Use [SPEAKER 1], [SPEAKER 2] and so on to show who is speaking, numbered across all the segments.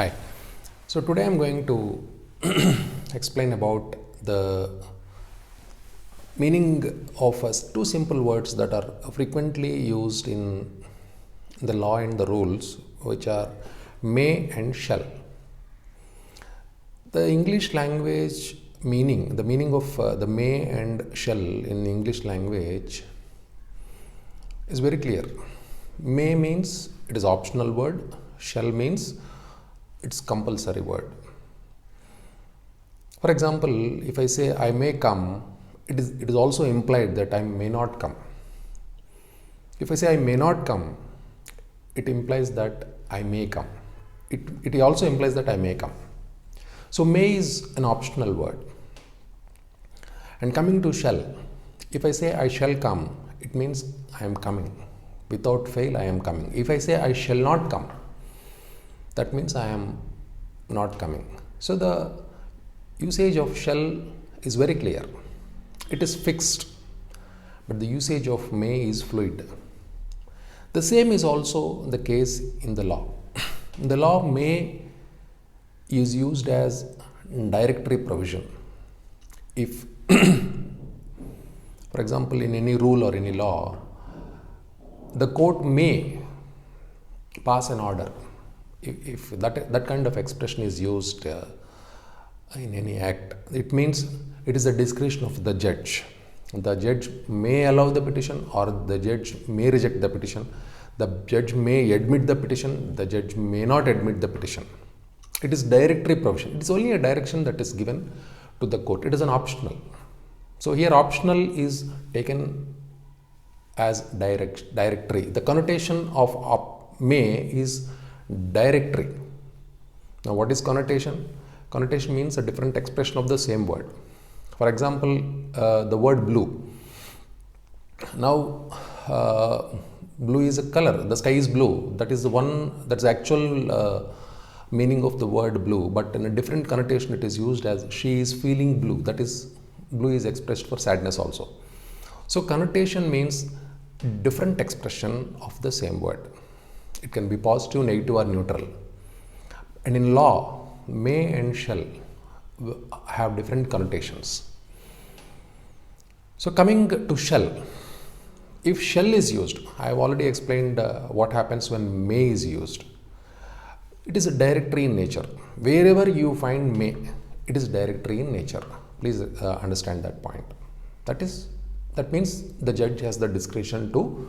[SPEAKER 1] Hi. So today I'm going to explain about the meaning of two simple words that are frequently used in the law and the rules, which are may and shall. The English language meaning, the meaning of the may and shall in English language is very clear. May means it is optional word, shall means it's compulsory word. For example, if I say I may come, it is also implied that I may not come. If I say I may not come, it implies that I may come. It also implies that I may come. So may is an optional word. And coming to shall, if I say I shall come, it means I am coming. Without fail, I am coming. If I say I shall not come, that means I am not coming. So the usage of shall is very clear. It is fixed, but the usage of may is fluid. The same is also the case in the law. In the law, may is used as directory provision. If, for example, in any rule or any law, the court may pass an order. If that kind of expression is used in any act, it means it is the discretion of the judge. The judge may allow the petition or the judge may reject the petition. The judge may admit the petition, the judge may not admit the petition. It is directory provision. It is only a direction that is given to the court. It is an optional. So here optional is taken as directory. The connotation of may is directory. Now what is connotation? Connotation means a different expression of the same word. For example, the word blue. Now blue is a color. The sky is blue. That is the one, that's the actual meaning of the word blue, but in a different connotation it is used as she is feeling blue. That is, blue is expressed for sadness also. So connotation means different expression of the same word. It can be positive, negative or neutral. And in law, may and shall have different connotations. So coming to shall, if shall is used, I have already explained what happens when may is used. It is a directory in nature. Wherever you find may, it is directory in nature. Please understand that point. That means the judge has the discretion to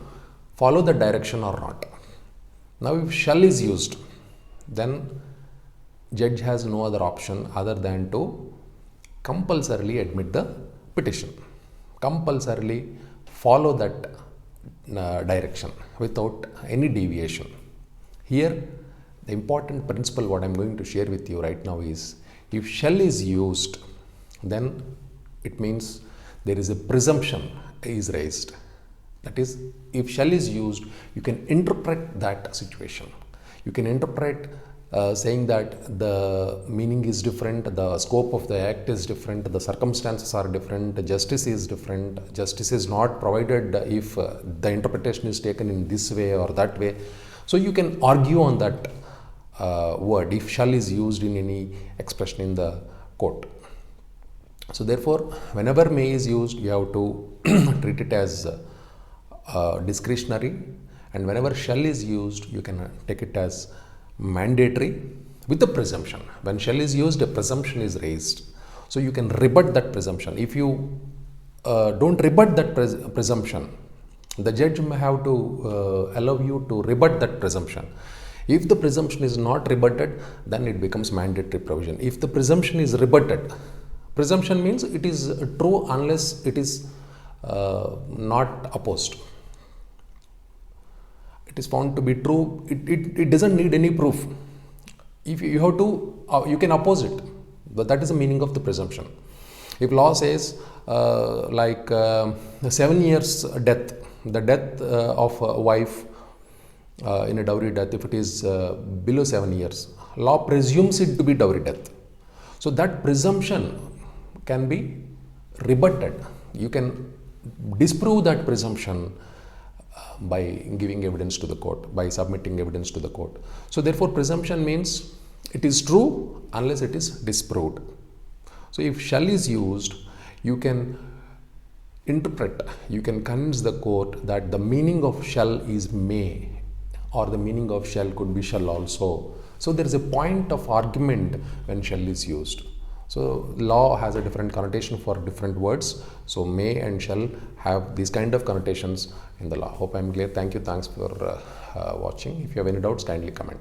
[SPEAKER 1] follow the direction or not. Now if shall is used, then judge has no other option other than to compulsorily admit the petition. Compulsorily follow that direction without any deviation. Here the important principle what I am going to share with you right now is, if shall is used, then it means there is a presumption is raised. That is, if shall is used, you can interpret that situation. You can interpret saying that the meaning is different, the scope of the act is different, the circumstances are different, justice is different, justice is not provided if the interpretation is taken in this way or that way. So you can argue on that word if shall is used in any expression in the court. So therefore, whenever may is used, you have to treat it as discretionary, and whenever shall is used, you can take it as mandatory with the presumption. When shall is used, a presumption is raised. So you can rebut that presumption. If you don't rebut that presumption, the judge may have to allow you to rebut that presumption. If the presumption is not rebutted, then it becomes mandatory provision. If the presumption is rebutted, presumption means it is true unless it is not opposed. It is found to be true. It doesn't need any proof. If you have to, you can oppose it. But that is the meaning of the presumption. If law says 7 years death, the death of a wife in a dowry death, if it is below 7 years, law presumes it to be dowry death. So that presumption can be rebutted. You can disprove that presumption by giving evidence to the court, by submitting evidence to the court. So therefore presumption means It is true unless it is disproved. So if shall is used, you can interpret, you can convince the court that the meaning of shall is may, or the meaning of shall could be shall also. So there is a point of argument when shall is used. So law has a different connotation for different words. So may and shall have these kind of connotations in the law. Hope I am clear. Thank you. Thanks for watching. If you have any doubts, kindly comment.